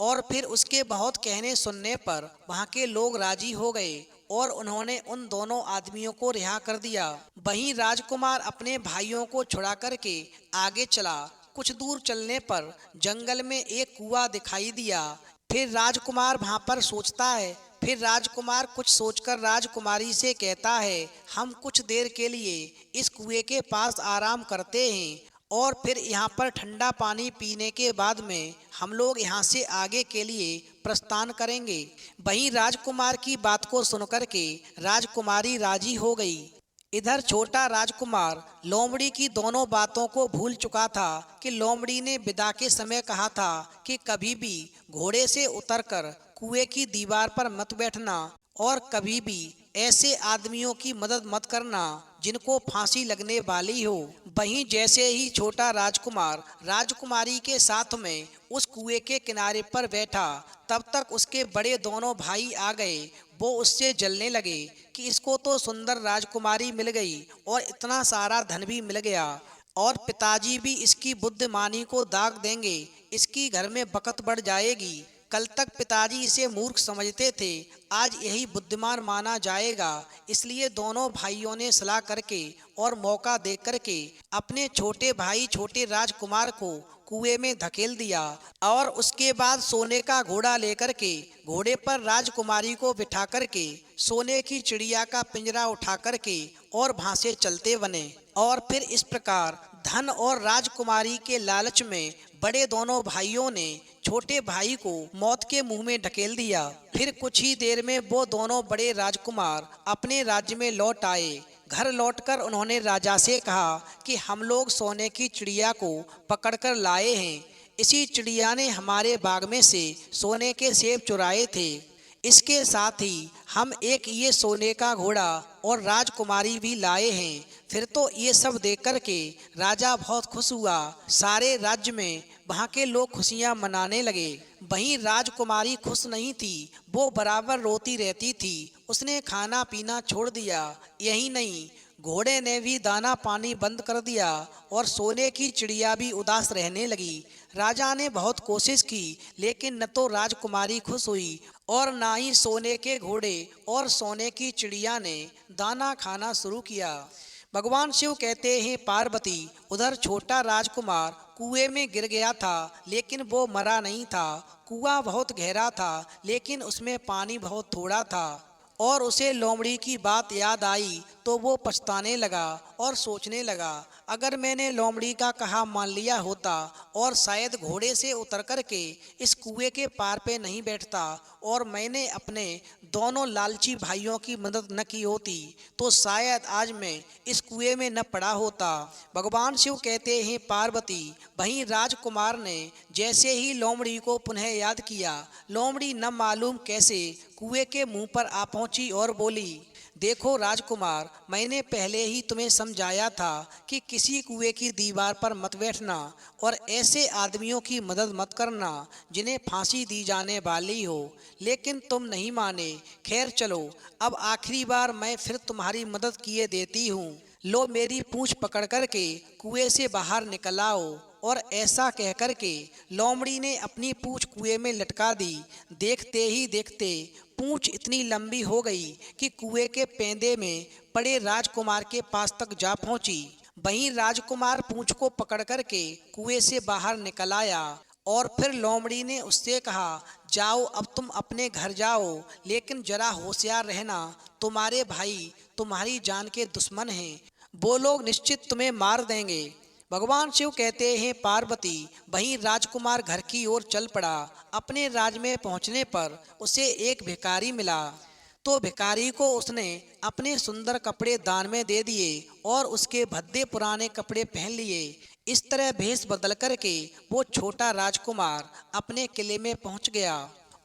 और फिर उसके बहुत कहने सुनने पर वहाँ के लोग राजी हो गए और उन्होंने उन दोनों आदमियों को रिहा कर दिया। वहीं राजकुमार अपने भाइयों को छुड़ा करके आगे चला। कुछ दूर चलने पर जंगल में एक कुआं दिखाई दिया। फिर राजकुमार वहां पर सोचता है। फिर राजकुमार कुछ सोचकर राजकुमारी से कहता है, हम कुछ देर के लिए इस कुएं के पास आराम करते हैं और फिर यहाँ पर ठंडा पानी पीने के बाद में हम लोग यहाँ से आगे के लिए प्रस्थान करेंगे। वहीं राजकुमार की बात को सुनकर के राजकुमारी राजी हो गई। इधर छोटा राजकुमार लोमड़ी की दोनों बातों को भूल चुका था कि लोमड़ी ने विदा के समय कहा था कि कभी भी घोड़े से उतरकर कुएं की दीवार पर मत बैठना और कभी भी ऐसे आदमियों की मदद मत करना जिनको फांसी लगने वाली हो। वहीं जैसे ही छोटा राजकुमार राजकुमारी के साथ में उस कुएं के किनारे पर बैठा, तब तक उसके बड़े दोनों भाई आ गए। वो उससे जलने लगे कि इसको तो सुंदर राजकुमारी मिल गई और इतना सारा धन भी मिल गया और पिताजी भी इसकी बुद्धिमानी को दाग देंगे, इसकी घर में बकत बढ़ जाएगी। कल तक पिताजी इसे मूर्ख समझते थे, आज यही बुद्धिमान माना जाएगा। इसलिए दोनों भाइयों ने सलाह करके और मौका देख करके अपने छोटे भाई छोटे राजकुमार को कुएं में धकेल दिया और उसके बाद सोने का घोड़ा लेकर के घोड़े पर राजकुमारी को बिठा करके सोने की चिड़िया का पिंजरा उठा करके और वहां से चलते बने। और फिर इस प्रकार धन और राजकुमारी के लालच में बड़े दोनों भाइयों ने छोटे भाई को मौत के मुंह में ढकेल दिया। फिर कुछ ही देर में वो दोनों बड़े राजकुमार अपने राज्य में लौट आए। घर लौटकर उन्होंने राजा से कहा कि हम लोग सोने की चिड़िया को पकड़कर लाए हैं। इसी चिड़िया ने हमारे बाग में से सोने के सेब चुराए थे। इसके साथ ही हम एक ये सोने का घोड़ा और राजकुमारी भी लाए हैं। फिर तो ये सब देख कर के राजा बहुत खुश हुआ। सारे राज्य में वहाँ के लोग खुशियाँ मनाने लगे। वहीं राजकुमारी खुश नहीं थी, वो बराबर रोती रहती थी। उसने खाना पीना छोड़ दिया। यही नहीं, घोड़े ने भी दाना पानी बंद कर दिया और सोने की चिड़िया भी उदास रहने लगी। राजा ने बहुत कोशिश की, लेकिन न तो राजकुमारी खुश हुई और ना ही सोने के घोड़े और सोने की चिड़िया ने दाना खाना शुरू किया। भगवान शिव कहते हैं, पार्वती, उधर छोटा राजकुमार कुएं में गिर गया था, लेकिन वो मरा नहीं था। कुआं बहुत गहरा था, लेकिन उसमें पानी बहुत थोड़ा था और उसे लोमड़ी की बात याद आई तो वो पछताने लगा और सोचने लगा, अगर मैंने लोमड़ी का कहा मान लिया होता और शायद घोड़े से उतर कर के इस कुएं के पार पे नहीं बैठता और मैंने अपने दोनों लालची भाइयों की मदद न की होती तो शायद आज मैं इस कुएं में न पड़ा होता। भगवान शिव कहते हैं, पार्वती, वहीं राजकुमार ने जैसे ही लोमड़ी को पुनः याद किया, लोमड़ी न मालूम कैसे कुएं के मुंह पर आ पहुंची और बोली, देखो राजकुमार, मैंने पहले ही तुम्हें समझाया था कि किसी कुएं की दीवार पर मत बैठना और ऐसे आदमियों की मदद मत करना जिन्हें फांसी दी जाने वाली हो, लेकिन तुम नहीं माने। खैर चलो, अब आखिरी बार मैं फिर तुम्हारी मदद किए देती हूँ। लो, मेरी पूंछ पकड़ कर के कुएं से बाहर निकल आओ। और ऐसा कहकर के लोमड़ी ने अपनी पूंछ कुएं में लटका दी। देखते ही देखते पूंछ इतनी लंबी हो गई कि कुएं के पेंदे में पड़े राजकुमार के पास तक जा पहुंची। वहीं राजकुमार पूंछ को पकड़ कर के कुएं से बाहर निकल आया और फिर लोमड़ी ने उससे कहा, जाओ, अब तुम अपने घर जाओ, लेकिन जरा होशियार रहना, तुम्हारे भाई तुम्हारी जान के दुश्मन हैं, वो लोग निश्चित तुम्हें मार देंगे। भगवान शिव कहते हैं, पार्वती, वहीं राजकुमार घर की ओर चल पड़ा। अपने राज में पहुंचने पर उसे एक भिखारी मिला तो भिखारी को उसने अपने सुंदर कपड़े दान में दे दिए और उसके भद्दे पुराने कपड़े पहन लिए। इस तरह भेष बदल करके वो छोटा राजकुमार अपने किले में पहुंच गया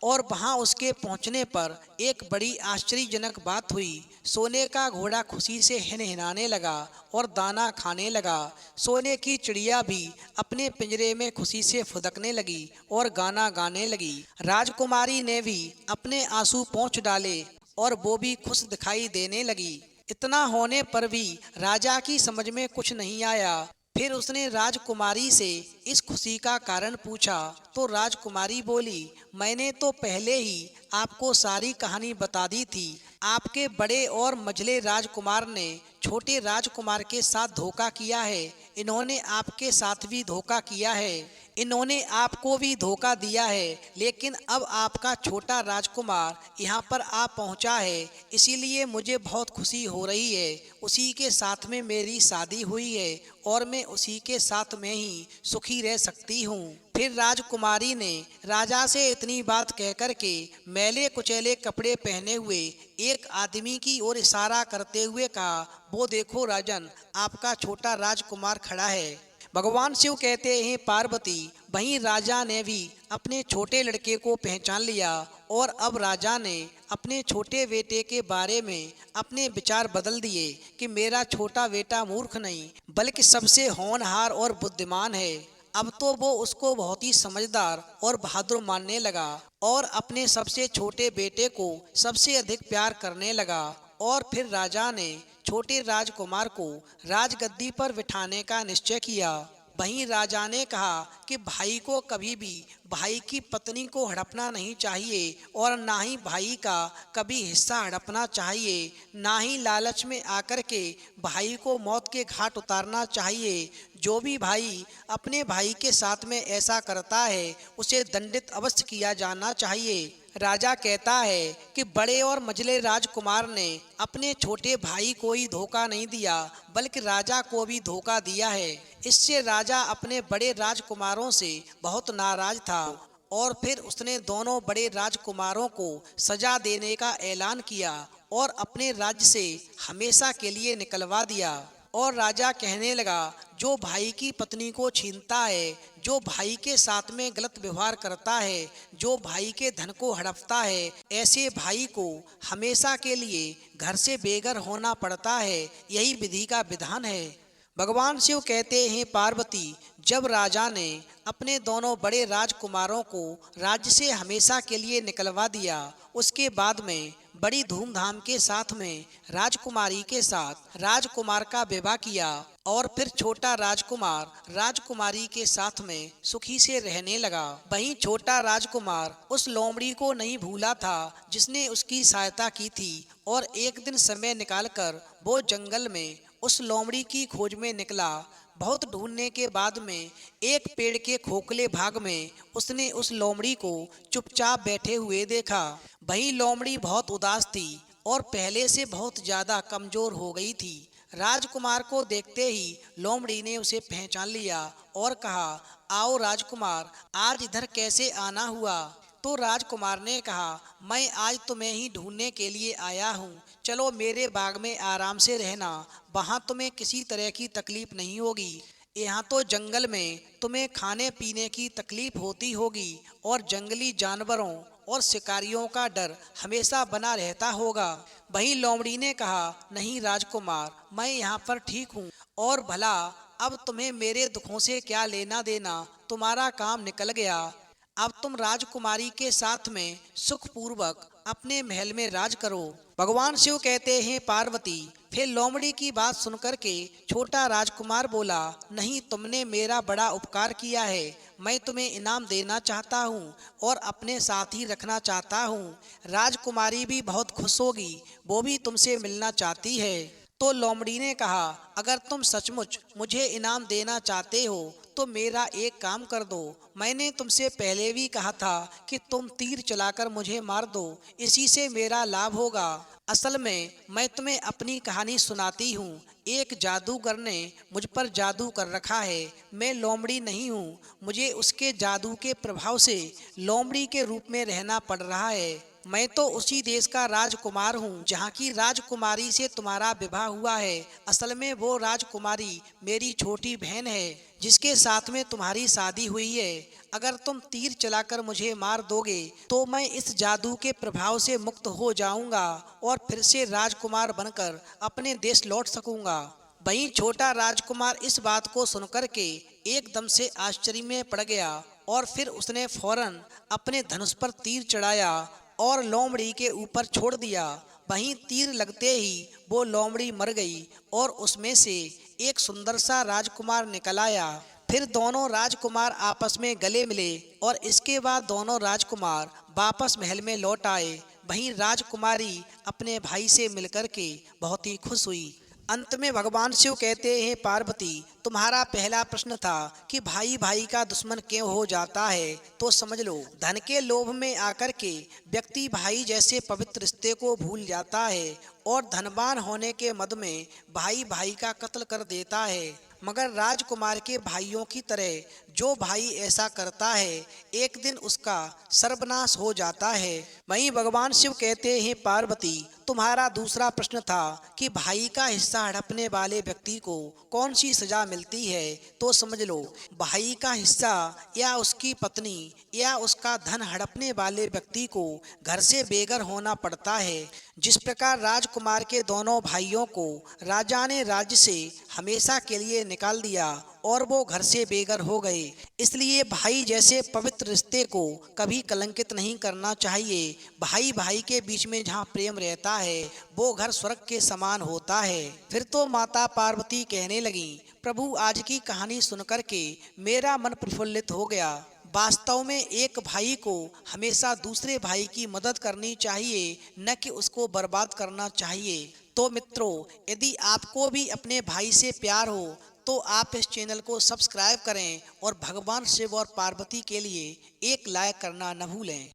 और वहां उसके पहुंचने पर एक बड़ी आश्चर्यजनक बात हुई। सोने का घोड़ा खुशी से हिनहिनाने लगा और दाना खाने लगा। सोने की चिड़िया भी अपने पिंजरे में खुशी से फुदकने लगी और गाना गाने लगी। राजकुमारी ने भी अपने आंसू पोंछ डाले और वो भी खुश दिखाई देने लगी। इतना होने पर भी राजा की समझ में कुछ नहीं आया। फिर उसने राजकुमारी से इस खुशी का कारण पूछा तो राजकुमारी बोली, मैंने तो पहले ही आपको सारी कहानी बता दी थी। आपके बड़े और मझले राजकुमार ने छोटे राजकुमार के साथ धोखा किया है। इन्होंने आपके साथ भी धोखा किया है, इन्होंने आपको भी धोखा दिया है, लेकिन अब आपका छोटा राजकुमार यहाँ पर आ पहुँचा है, इसीलिए मुझे बहुत खुशी हो रही है। उसी के साथ में मेरी शादी हुई है और मैं उसी के साथ में ही सुखी रह सकती हूँ। फिर राजकुमारी ने राजा से इतनी बात कहकर के मैले कुचैले कपड़े पहने हुए एक आदमी की ओर इशारा करते हुए कहा, वो देखो राजन, आपका छोटा राजकुमार खड़ा है। भगवान शिव कहते हैं, पार्वती, वहीं राजा ने भी अपने छोटे लड़के को पहचान लिया और अब राजा ने अपने छोटे बेटे के बारे में अपने विचार बदल दिए कि मेरा छोटा बेटा मूर्ख नहीं बल्कि सबसे होनहार और बुद्धिमान है। अब तो वो उसको बहुत ही समझदार और बहादुर मानने लगा और अपने सबसे छोटे बेटे को सबसे अधिक प्यार करने लगा। और फिर राजा ने छोटे राजकुमार को राजगद्दी पर बिठाने का निश्चय किया। वहीं राजा ने कहा कि भाई को कभी भी भाई की पत्नी को हड़पना नहीं चाहिए और ना ही भाई का कभी हिस्सा हड़पना चाहिए, ना ही लालच में आकर के भाई को मौत के घाट उतारना चाहिए। जो भी भाई अपने भाई के साथ में ऐसा करता है उसे दंडित अवश्य किया जाना चाहिए। राजा कहता है कि बड़े और मझले राजकुमार ने अपने छोटे भाई को ही धोखा नहीं दिया बल्कि राजा को भी धोखा दिया है। इससे राजा अपने बड़े राजकुमारों से बहुत नाराज था और फिर उसने दोनों बड़े राजकुमारों को सजा देने का ऐलान किया और अपने राज्य से हमेशा के लिए निकलवा दिया। और राजा कहने लगा, जो भाई की पत्नी को छीनता है, जो भाई के साथ में गलत व्यवहार करता है, जो भाई के धन को हड़पता है, ऐसे भाई को हमेशा के लिए घर से बेघर होना पड़ता है। यही विधि का विधान है। भगवान शिव कहते हैं, पार्वती, जब राजा ने अपने दोनों बड़े राजकुमारों को राज्य से हमेशा के लिए निकलवा दिया, उसके बाद में बड़ी धूमधाम के साथ में राजकुमारी के साथ राजकुमार का विवाह किया और फिर छोटा राजकुमार राजकुमारी के साथ में सुखी से रहने लगा। वहीं छोटा राजकुमार उस लोमड़ी को नहीं भूला था जिसने उसकी सहायता की थी और एक दिन समय निकालकर वो जंगल में उस लोमड़ी की खोज में निकला। बहुत ढूंढने के बाद में एक पेड़ के खोखले भाग में उसने उस लोमड़ी को चुपचाप बैठे हुए देखा। वही लोमड़ी बहुत उदास थी और पहले से बहुत ज्यादा कमजोर हो गई थी। राजकुमार को देखते ही लोमड़ी ने उसे पहचान लिया और कहा, आओ राजकुमार, आज इधर कैसे आना हुआ? तो राजकुमार ने कहा, मैं आज तुम्हें ही ढूंढने के लिए आया हूँ। चलो मेरे बाग में आराम से रहना, वहाँ तुम्हें किसी तरह की तकलीफ नहीं होगी। यहाँ तो जंगल में तुम्हें खाने पीने की तकलीफ होती होगी और जंगली जानवरों और शिकारियों का डर हमेशा बना रहता होगा। वहीं लोमड़ी ने कहा, नहीं राजकुमार, मैं यहाँ पर ठीक हूँ और भला अब तुम्हें मेरे दुखों से क्या लेना देना? तुम्हारा काम निकल गया। अब तुम राजकुमारी के साथ में सुखपूर्वक अपने महल में राज करो। भगवान शिव कहते हैं, पार्वती, फिर लोमड़ी की बात सुनकर के छोटा राजकुमार बोला, नहीं, तुमने मेरा बड़ा उपकार किया है, मैं तुम्हें इनाम देना चाहता हूँ और अपने साथ ही रखना चाहता हूँ। राजकुमारी भी बहुत खुश होगी, वो भी तुमसे मिलना चाहती है। तो लोमड़ी ने कहा, अगर तुम सचमुच मुझे इनाम देना चाहते हो तो मेरा एक काम कर दो। मैंने तुमसे पहले भी कहा था कि तुम तीर चलाकर मुझे मार दो, इसी से मेरा लाभ होगा। असल में मैं तुम्हें अपनी कहानी सुनाती हूँ। एक जादूगर ने मुझ पर जादू कर रखा है। मैं लोमड़ी नहीं हूँ, मुझे उसके जादू के प्रभाव से लोमड़ी के रूप में रहना पड़ रहा है। मैं तो उसी देश का राजकुमार हूँ जहाँ की राजकुमारी से तुम्हारा विवाह हुआ है। असल में वो राजकुमारी मेरी छोटी बहन है जिसके साथ में तुम्हारी शादी हुई है। अगर तुम तीर चलाकर मुझे मार दोगे तो मैं इस जादू के प्रभाव से मुक्त हो जाऊंगा और फिर से राजकुमार बनकर अपने देश लौट सकूंगा। वहीं छोटा राजकुमार इस बात को सुनकर के एकदम से आश्चर्य में पड़ गया और फिर उसने फौरन अपने धनुष पर तीर चढ़ाया और लोमड़ी के ऊपर छोड़ दिया। वहीं तीर लगते ही वो लोमड़ी मर गई और उसमें से एक सुंदर सा राजकुमार निकल आया। फिर दोनों राजकुमार आपस में गले मिले और इसके बाद दोनों राजकुमार वापस महल में लौट आए। वहीं राजकुमारी अपने भाई से मिलकर के बहुत ही खुश हुई। अंत में भगवान शिव कहते हैं, पार्वती, तुम्हारा पहला प्रश्न था कि भाई भाई का दुश्मन क्यों हो जाता है, तो समझ लो, धन के लोभ में आकर के व्यक्ति भाई जैसे पवित्र रिश्ते को भूल जाता है और धनवान होने के मद में भाई भाई का कत्ल कर देता है। मगर राजकुमार के भाइयों की तरह जो भाई ऐसा करता है, एक दिन उसका सर्वनाश हो जाता है। वहीं भगवान शिव कहते हैं, पार्वती, तुम्हारा दूसरा प्रश्न था कि भाई का हिस्सा हड़पने वाले व्यक्ति को कौन सी सजा मिलती है, तो समझ लो, भाई का हिस्सा या उसकी पत्नी या उसका धन हड़पने वाले व्यक्ति को घर से बेघर होना पड़ता है। जिस प्रकार राजकुमार के दोनों भाइयों को राजा ने राज्य से हमेशा के लिए निकाल दिया और वो घर से बेघर हो गए, इसलिए भाई जैसे पवित्र रिश्ते को कभी कलंकित नहीं करना चाहिए। भाई भाई के बीच में जहाँ प्रेम रहता है वो घर स्वर्ग के समान होता है। फिर तो माता पार्वती कहने लगी, प्रभु, आज की कहानी सुनकर के मेरा मन प्रफुल्लित हो गया। वास्तव में एक भाई को हमेशा दूसरे भाई की मदद करनी चाहिए, न कि उसको बर्बाद करना चाहिए। तो मित्रों, यदि आपको भी अपने भाई से प्यार हो तो आप इस चैनल को सब्सक्राइब करें और भगवान शिव और पार्वती के लिए एक लाइक करना न भूलें।